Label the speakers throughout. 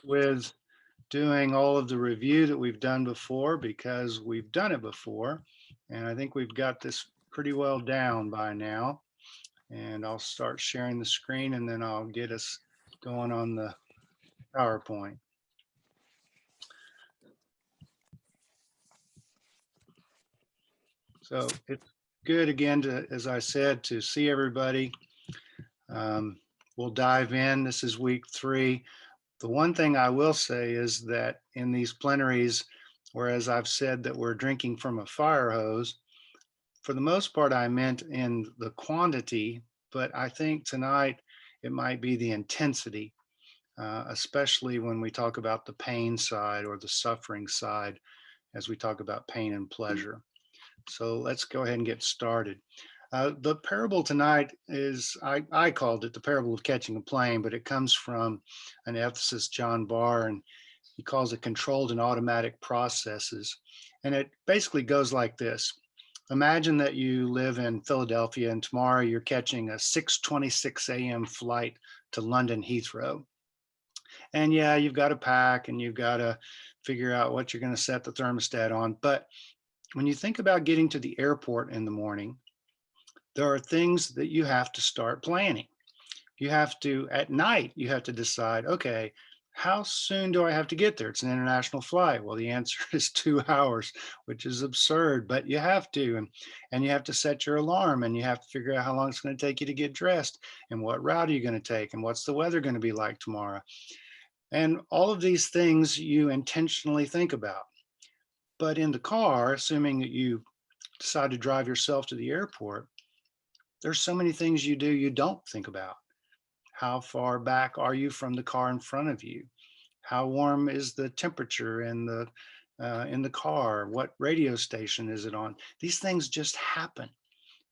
Speaker 1: With doing all of the review that we've done before because we've done it before. And I think we've got this pretty well down by now. And I'll start sharing the screen and then I'll get us going on the PowerPoint. So it's good again to, as I said, to see everybody. We'll dive in. This is week 3. The one thing I will say is that in these plenaries, whereas I've said that we're drinking from a fire hose, for the most part, I meant in the quantity, but I think tonight it might be the intensity, especially when we talk about the pain side or the suffering side, as we talk about pain and pleasure. So let's go ahead and get started. The parable tonight is, I called it the parable of catching a plane, but it comes from an ethicist, John Barr, and he calls it controlled and automatic processes. And it basically goes like this. Imagine that you live in Philadelphia and tomorrow you're catching a 6:26 a.m. flight to London Heathrow. And yeah, you've got to pack and you've got to figure out what you're going to set the thermostat on. But when you think about getting to the airport in the morning, there are things that you have to start planning. You have to, at night, you have to decide, okay, how soon do I have to get there? It's an international flight. Well, the answer is 2 hours, which is absurd, but you have to. And you have to set your alarm and you have to figure out how long it's going to take you to get dressed and what route are you going to take and what's the weather going to be like tomorrow. And all of these things you intentionally think about. But in the car, assuming that you decide to drive yourself to the airport, there's so many things you do you don't think about. How far back are you from the car in front of you? How warm is the temperature in the car? What radio station is it on? These things just happen.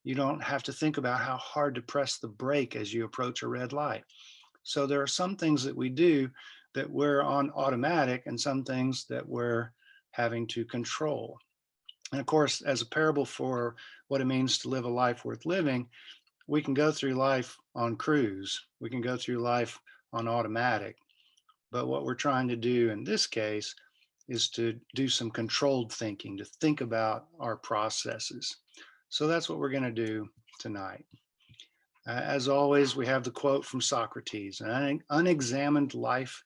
Speaker 1: You don't have to think about how hard to press the brake as you approach a red light. So there are some things that we do that we're on automatic and some things that we're having to control. And of course, as a parable for what it means to live a life worth living, we can go through life on cruise. We can go through life on automatic. But what we're trying to do in this case is to do some controlled thinking, to think about our processes. So that's what we're going to do tonight. As always, we have the quote from Socrates, an unexamined life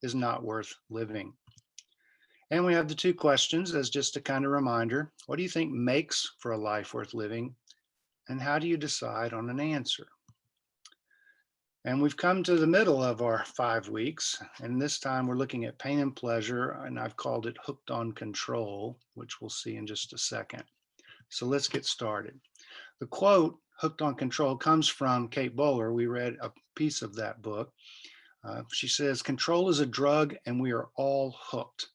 Speaker 1: is not worth living. And we have the 2 questions as just a kind of reminder. What do you think makes for a life worth living? And how do you decide on an answer? And we've come to the middle of our 5 weeks. And this time we're looking at pain and pleasure. And I've called it hooked on control, which we'll see in just a second. So let's get started. The quote, hooked on control, comes from Kate Bowler. We read a piece of that book. She says, control is a drug and we are all hooked.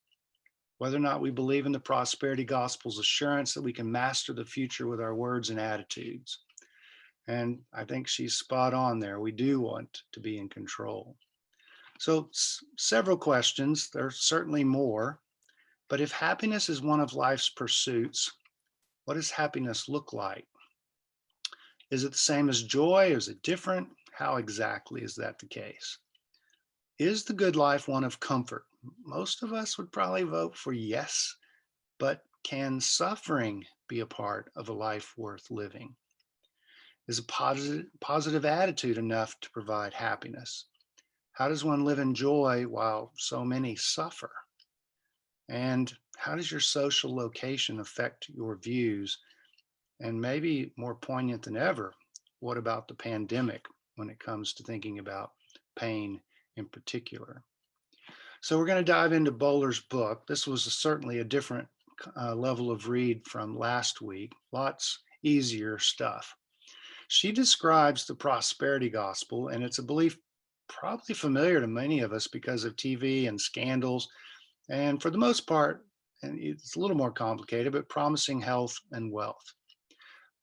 Speaker 1: Whether or not we believe in the prosperity gospel's assurance that we can master the future with our words and attitudes. And I think she's spot on there. We do want to be in control. So several questions. There's certainly more. But if happiness is one of life's pursuits, what does happiness look like? Is it the same as joy? Is it different? How exactly is that the case? Is the good life one of comfort? Most of us would probably vote for yes, but can suffering be a part of a life worth living? Is a positive attitude enough to provide happiness? How does one live in joy while so many suffer? And how does your social location affect your views? And maybe more poignant than ever, what about the pandemic when it comes to thinking about pain in particular? So we're going to dive into Bowler's book. This was certainly a different level of read from last week, lots easier stuff. She describes the prosperity gospel, and it's a belief probably familiar to many of us because of TV and scandals. And for the most part, and it's a little more complicated, but promising health and wealth.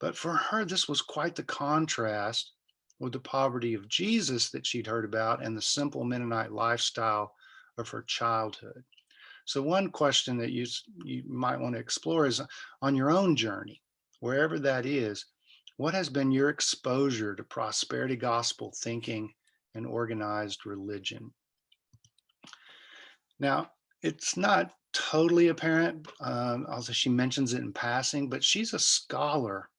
Speaker 1: But for her, this was quite the contrast with the poverty of Jesus that she'd heard about and the simple Mennonite lifestyle of her childhood. So one question that you might want to explore is on your own journey, wherever that is, what has been your exposure to prosperity gospel thinking and organized religion? Now, it's not totally apparent, although she mentions it in passing, but she's a scholar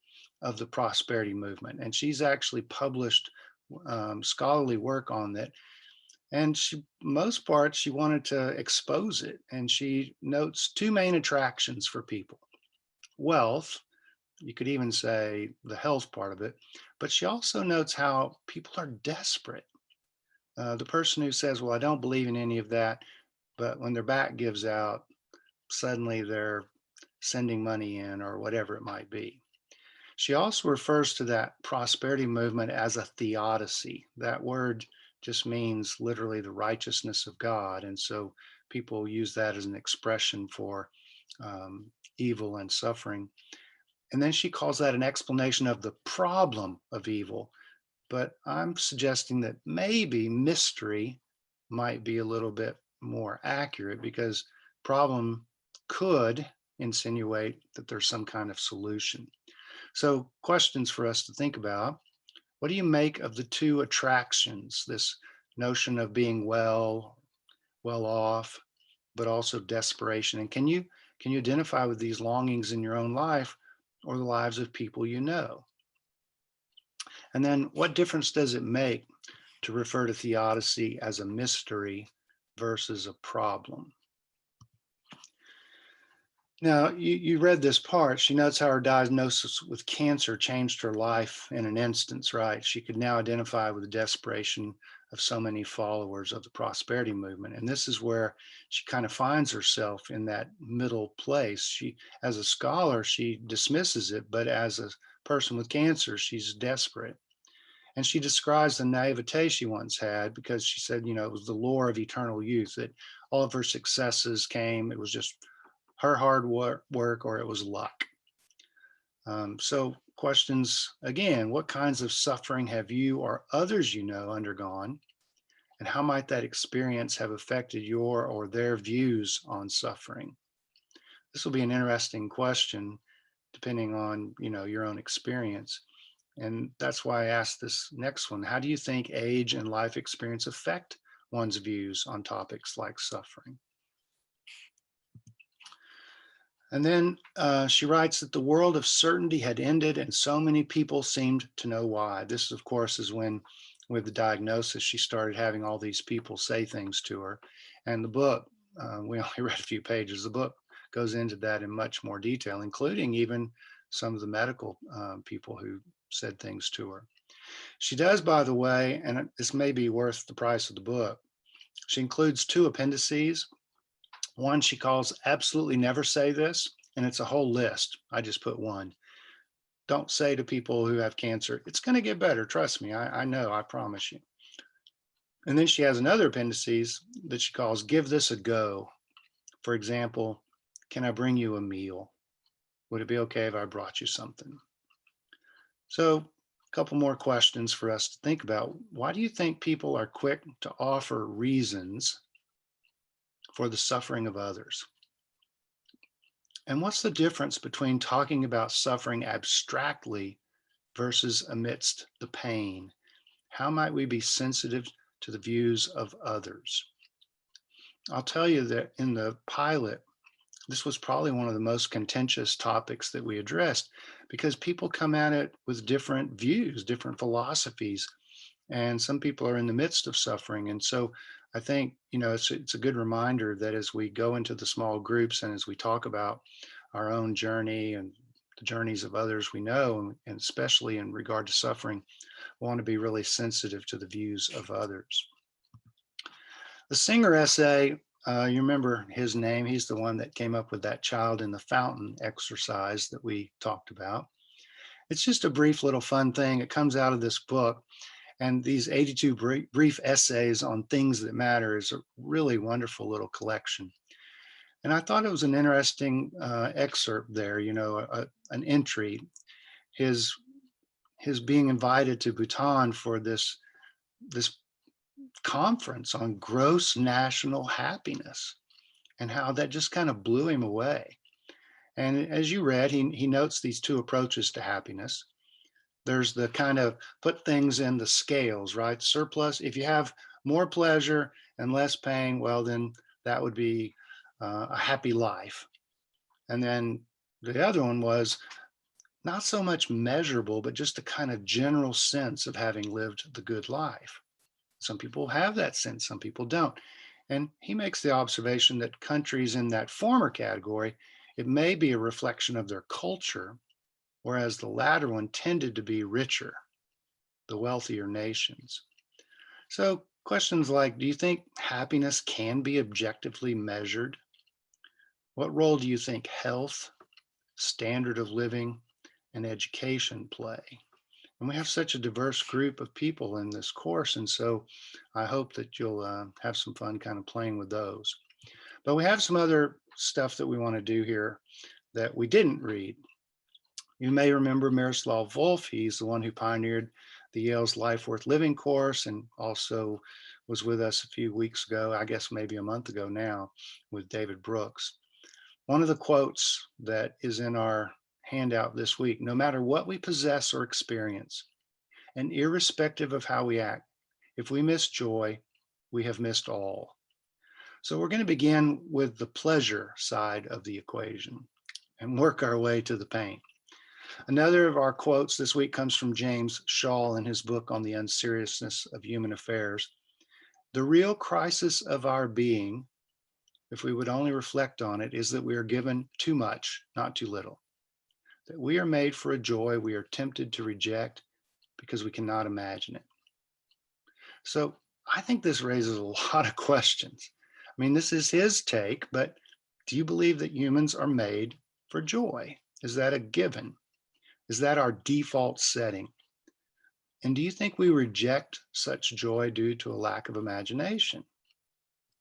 Speaker 1: of the prosperity movement, and she's actually published scholarly work on it. And she, most part, she wanted to expose it, and she notes two main attractions for people: wealth, you could even say the health part of it, but she also notes how people are desperate. The person who says, "Well, I don't believe in any of that," but when their back gives out, suddenly they're sending money in or whatever it might be. She also refers to that prosperity movement as a theodicy. That word just means literally the righteousness of God. And so people use that as an expression for evil and suffering. And then she calls that an explanation of the problem of evil. But I'm suggesting that maybe mystery might be a little bit more accurate, because problem could insinuate that there's some kind of solution. So, questions for us to think about. What do you make of the two attractions, this notion of being well off, but also desperation? And can you identify with these longings in your own life or the lives of people you know? And then what difference does it make to refer to theodicy as a mystery versus a problem? Now, you read this part. She notes how her diagnosis with cancer changed her life in an instance, right? She could now identify with the desperation of so many followers of the prosperity movement. And this is where she kind of finds herself in that middle place. She, as a scholar, she dismisses it, but as a person with cancer, she's desperate. And she describes the naivete she once had, because she said, it was the lure of eternal youth, that all of her successes came, it was just her hard work or it was luck. So questions again: what kinds of suffering have you or others you know undergone? And how might that experience have affected your or their views on suffering? This will be an interesting question depending on, your own experience. And that's why I asked this next one. How do you think age and life experience affect one's views on topics like suffering? And then she writes that the world of certainty had ended and so many people seemed to know why. This, of course, is when, with the diagnosis, she started having all these people say things to her. And the book, we only read a few pages, the book goes into that in much more detail, including even some of the medical people who said things to her. She does, by the way, and this may be worth the price of the book, she includes two appendices. One she calls "Absolutely Never Say This," and it's a whole list. I just put one. Don't say to people who have cancer, "It's going to get better. Trust me. I know. I promise you." And then she has another appendices that she calls "Give This a Go." For example, "Can I bring you a meal? Would it be okay if I brought you something?" So, a couple more questions for us to think about. Why do you think people are quick to offer reasons for the suffering of others? And what's the difference between talking about suffering abstractly versus amidst the pain? How might we be sensitive to the views of others? I'll tell you that in the pilot, this was probably one of the most contentious topics that we addressed, because people come at it with different views, different philosophies, and some people are in the midst of suffering. And so I think, it's a good reminder that as we go into the small groups and as we talk about our own journey and the journeys of others we know, and especially in regard to suffering, we want to be really sensitive to the views of others. The Singer essay, you remember his name. He's the one that came up with that child in the fountain exercise that we talked about. It's just a brief little fun thing. It comes out of this book. And these 82 brief essays on things that matter is a really wonderful little collection. And I thought it was an interesting excerpt there, an entry, his being invited to Bhutan for this conference on gross national happiness, and how that just kind of blew him away. And as you read, he notes these two approaches to happiness. There's the kind of put things in the scales, right? Surplus. If you have more pleasure and less pain, well, then That would be a happy life. And then the other one was not so much measurable, but just a kind of general sense of having lived the good life. Some people have that sense, some people don't. And he makes the observation that countries in that former category, it may be a reflection of their culture, whereas the latter one tended to be richer, the wealthier nations. So questions like, do you think happiness can be objectively measured? What role do you think health, standard of living, and education play? And we have such a diverse group of people in this course, and so I hope that you'll have some fun kind of playing with those. But we have some other stuff that we want to do here that we didn't read. You may remember Miroslav Volf. He's the one who pioneered the Yale's Life Worth Living course and also was with us a few weeks ago, I guess maybe a month ago now, with David Brooks. One of the quotes that is in our handout this week: no matter what we possess or experience, and irrespective of how we act, if we miss joy, we have missed all. So we're going to begin with the pleasure side of the equation and work our way to the pain. Another of our quotes this week comes from James Shaw in his book on the unseriousness of human affairs. The real crisis of our being, if we would only reflect on it, is that we are given too much, not too little. That we are made for a joy we are tempted to reject because we cannot imagine it. So I think this raises a lot of questions. I mean, this is his take, but do you believe that humans are made for joy? Is that a given? Is that our default setting? And do you think we reject such joy due to a lack of imagination?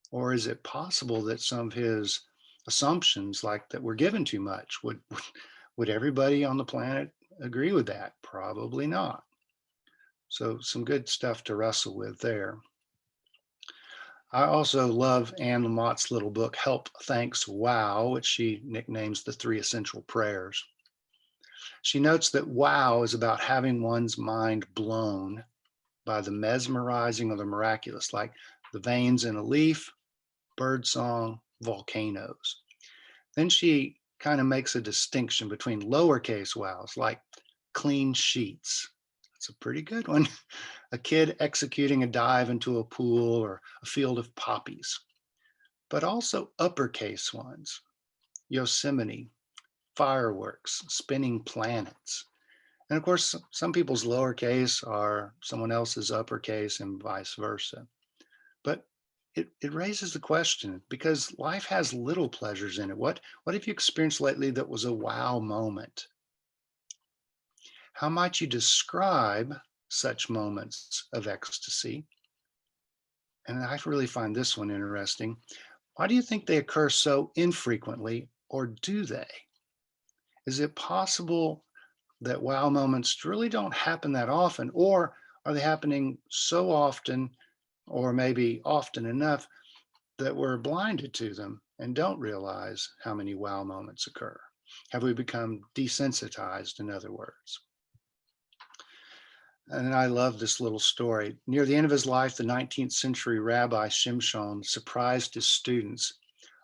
Speaker 1: Or is it possible that some of his assumptions, like that we're given too much, would everybody on the planet agree with that? Probably not. So some good stuff to wrestle with there. I also love Anne Lamott's little book, Help, Thanks, Wow, which she nicknames the 3 Essential Prayers. She notes that wow is about having one's mind blown by the mesmerizing or the miraculous, like the veins in a leaf, birdsong, volcanoes. Then she kind of makes a distinction between lowercase wows, like clean sheets. That's a pretty good one. A kid executing a dive into a pool or a field of poppies. But also uppercase ones, Yosemite, fireworks, spinning planets. And of course, some people's lowercase are someone else's uppercase and vice versa. But it raises the question, because life has little pleasures in it. What have you experienced lately that was a wow moment? How might you describe such moments of ecstasy? And I really find this one interesting. Why do you think they occur so infrequently, or do they? Is it possible that wow moments really don't happen that often, or are they happening so often, or maybe often enough, that we're blinded to them and don't realize how many wow moments occur? Have we become desensitized, in other words? And I love this little story. Near the end of his life, the 19th century rabbi Shimshon surprised his students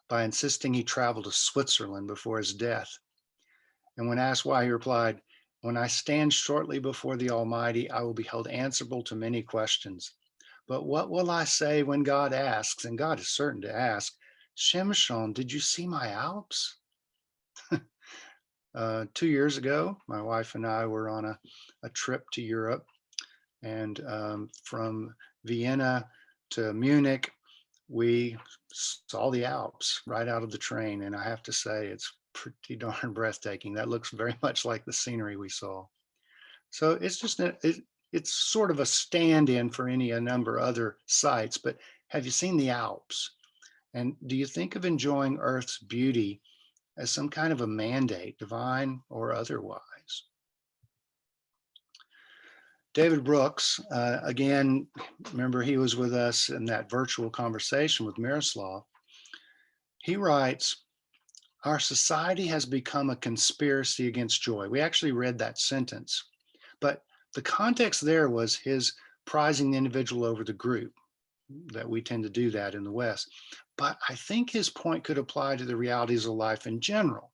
Speaker 1: by insisting he travel to Switzerland before his death. And when asked why, he replied, "When I stand shortly before the Almighty, I will be held answerable to many questions. But what will I say when God asks?" And God is certain to ask, "Shimshon, did you see my Alps?" 2 years ago, my wife and I were on a trip to Europe, and from Vienna to Munich, we saw the Alps right out of the train. And I have to say, it's pretty darn breathtaking. That looks very much like the scenery we saw. So it's just, it's sort of a stand-in for a number of other sites, but have you seen the Alps? And do you think of enjoying Earth's beauty as some kind of a mandate, divine or otherwise? David Brooks, again, remember he was with us in that virtual conversation with Miroslav. He writes, "Our society has become a conspiracy against joy." We actually read that sentence, but the context there was his prizing the individual over the group, that we tend to do that in the West. but I think his point could apply to the realities of life in general.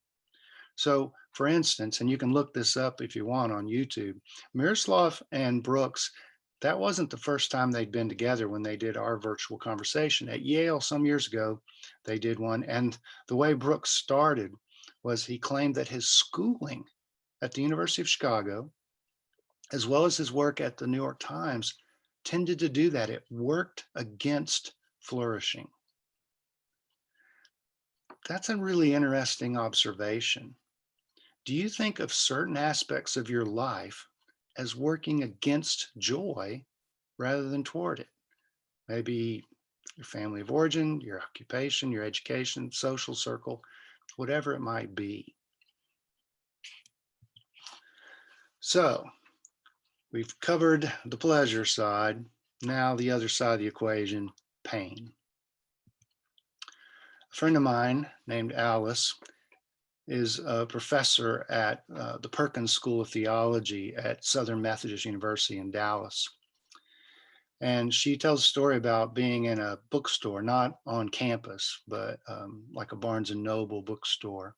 Speaker 1: So, for instance, and you can look this up if you want on YouTube, Miroslav and Brooks, that wasn't the first time they'd been together when they did our virtual conversation. At Yale some years ago, they did one. And the way Brooks started was he claimed that his schooling at the University of Chicago, as well as his work at the New York Times, tended to do that. It worked against flourishing. That's a really interesting observation. Do you think of certain aspects of your life as working against joy rather than toward it? Maybe your family of origin, your occupation, your education, social circle, whatever it might be. So we've covered the pleasure side. Now the other side of the equation, pain. A friend of mine named Alice is a professor at the Perkins School of Theology at Southern Methodist University in Dallas. And she tells a story about being in a bookstore, not on campus, but like a Barnes and Noble bookstore.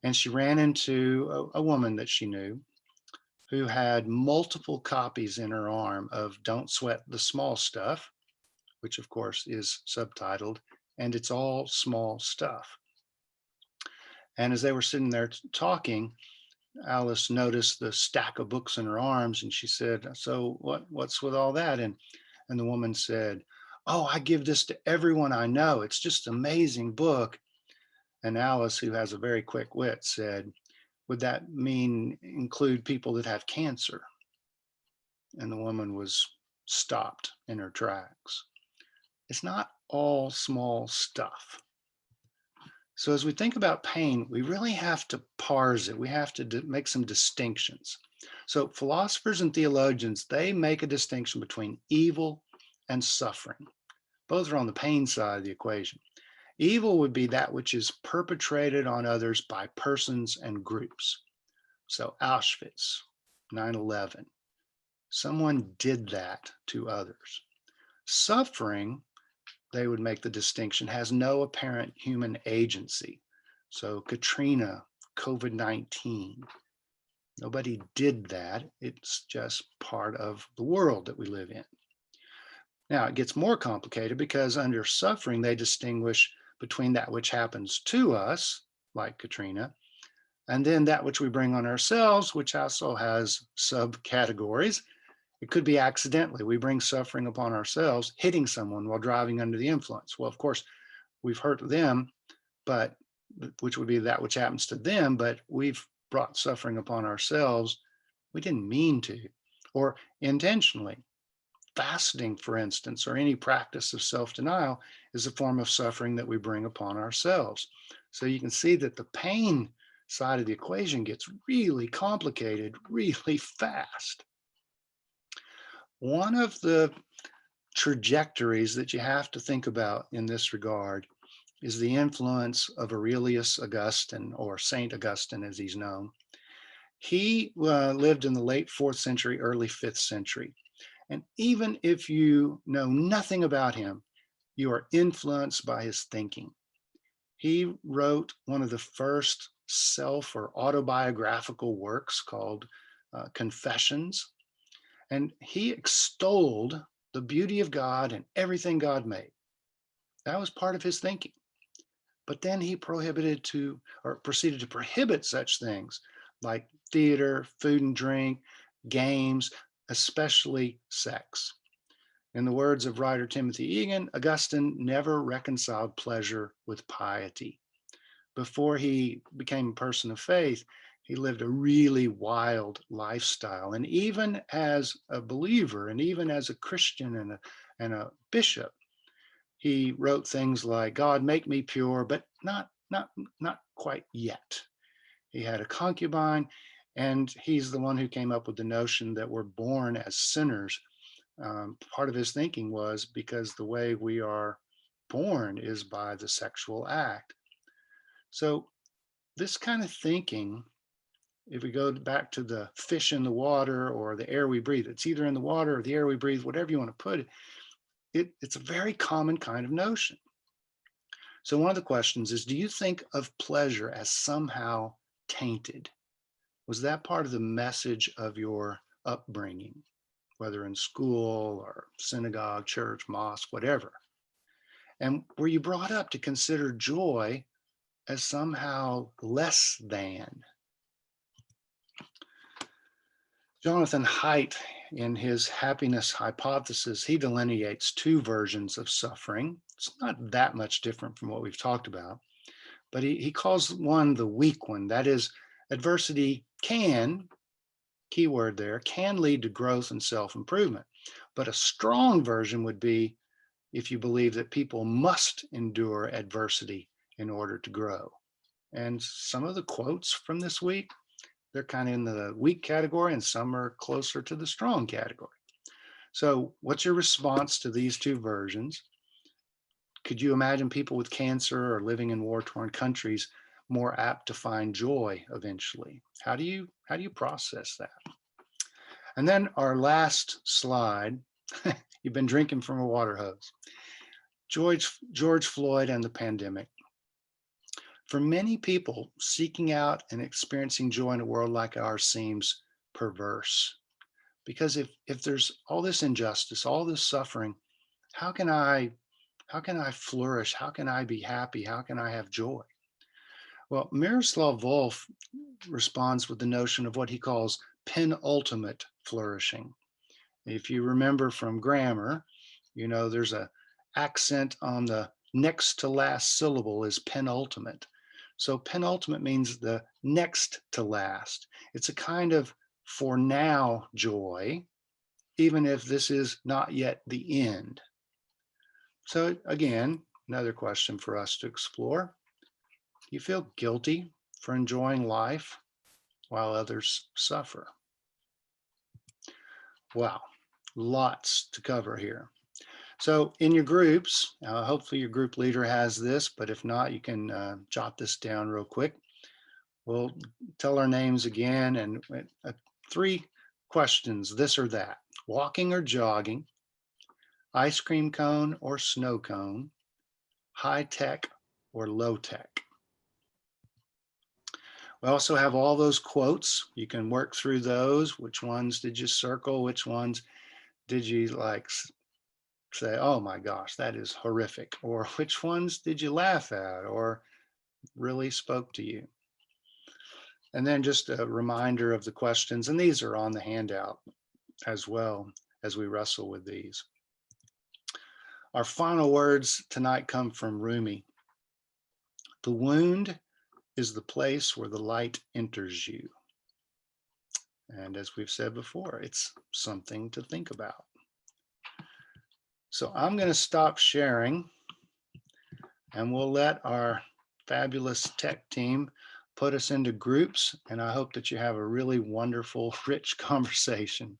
Speaker 1: And she ran into a woman that she knew who had multiple copies in her arm of Don't Sweat the Small Stuff, which of course is subtitled, and it's all small stuff. And as they were sitting there talking, Alice noticed the stack of books in her arms, and she said, "So what's with all that?" And the woman said, "Oh, I give this to everyone I know. It's just an amazing book." And Alice, who has a very quick wit, said, "Would that mean include people that have cancer?" And the woman was stopped in her tracks. It's not all small stuff. So as we think about pain, we really have to parse it. We have to make some distinctions. So philosophers and theologians, they make a distinction between evil and suffering. Both are on the pain side of the equation. Evil would be that which is perpetrated on others by persons and groups. So Auschwitz, 9/11, someone did that to others. Suffering, they would make the distinction, has no apparent human agency. So Katrina, COVID-19, nobody did that. It's just part of the world that we live in. Now it gets more complicated because under suffering, they distinguish between that which happens to us, like Katrina, and then that which we bring on ourselves, which also has subcategories. It could be accidentally. We bring suffering upon ourselves, hitting someone while driving under the influence. Well, of course, we've hurt them, but which would be that which happens to them, but we've brought suffering upon ourselves. We didn't mean to, or intentionally. Fasting, for instance, or any practice of self-denial is a form of suffering that we bring upon ourselves. So you can see that the pain side of the equation gets really complicated really fast. One of the trajectories that you have to think about in this regard is the influence of Aurelius Augustine, or Saint Augustine as he's known. He lived in the late 4th century, early 5th century. And even if you know nothing about him, you are influenced by his thinking. He wrote one of the first self or autobiographical works called Confessions. And he extolled the beauty of God and everything God made. That was part of his thinking. But then he proceeded to prohibit such things like theater, food and drink, games, especially sex. In the words of writer Timothy Egan, Augustine never reconciled pleasure with piety. Before he became a person of faith, he lived a really wild lifestyle. And even as a believer, and even as a Christian and a bishop, he wrote things like, "God, make me pure, but not quite yet." He had a concubine, and he's the one who came up with the notion that we're born as sinners. Part of his thinking was because the way we are born is by the sexual act. So this kind of thinking, if we go back to the fish in the water or the air we breathe, it's either in the water or the air we breathe, whatever you want to put it, it's a very common kind of notion. So one of the questions is, do you think of pleasure as somehow tainted? Was that part of the message of your upbringing, whether in school or synagogue, church, mosque, whatever? And were you brought up to consider joy as somehow less than? Jonathan Haidt, in his happiness hypothesis, he delineates two versions of suffering. It's not that much different from what we've talked about, but he calls one the weak one. That is, adversity can, keyword there, can lead to growth and self-improvement. But a strong version would be if you believe that people must endure adversity in order to grow. And some of the quotes from this week, they're kind of in the weak category, and some are closer to the strong category. So what's your response to these two versions? Could you imagine people with cancer or living in war-torn countries more apt to find joy eventually? How do you process that? And then our last slide, you've been drinking from a water hose. George Floyd and the pandemic. For many people, seeking out and experiencing joy in a world like ours seems perverse. Because if there's all this injustice, all this suffering, how can I flourish? How can I be happy? How can I have joy? Well, Miroslav Volf responds with the notion of what he calls penultimate flourishing. If you remember from grammar, you know there's a accent on the next to last syllable is penultimate. So penultimate means the next to last. It's a kind of for now joy, even if this is not yet the end. So again, another question for us to explore. Do you feel guilty for enjoying life while others suffer? Wow, lots to cover here. So in your groups, hopefully your group leader has this, but if not, you can jot this down real quick. We'll tell our names again, and 3 questions, this or that. Walking or jogging, ice cream cone or snow cone, high tech or low tech. We also have all those quotes. You can work through those. Which ones did you circle? Which ones did you like say, oh my gosh, that is horrific? Or which ones did you laugh at or really spoke to you? And then just a reminder of the questions, and these are on the handout as well as we wrestle with these. Our final words tonight come from Rumi. The wound is the place where the light enters you. And as we've said before, it's something to think about. So I'm going to stop sharing, and we'll let our fabulous tech team put us into groups, and I hope that you have a really wonderful, rich conversation.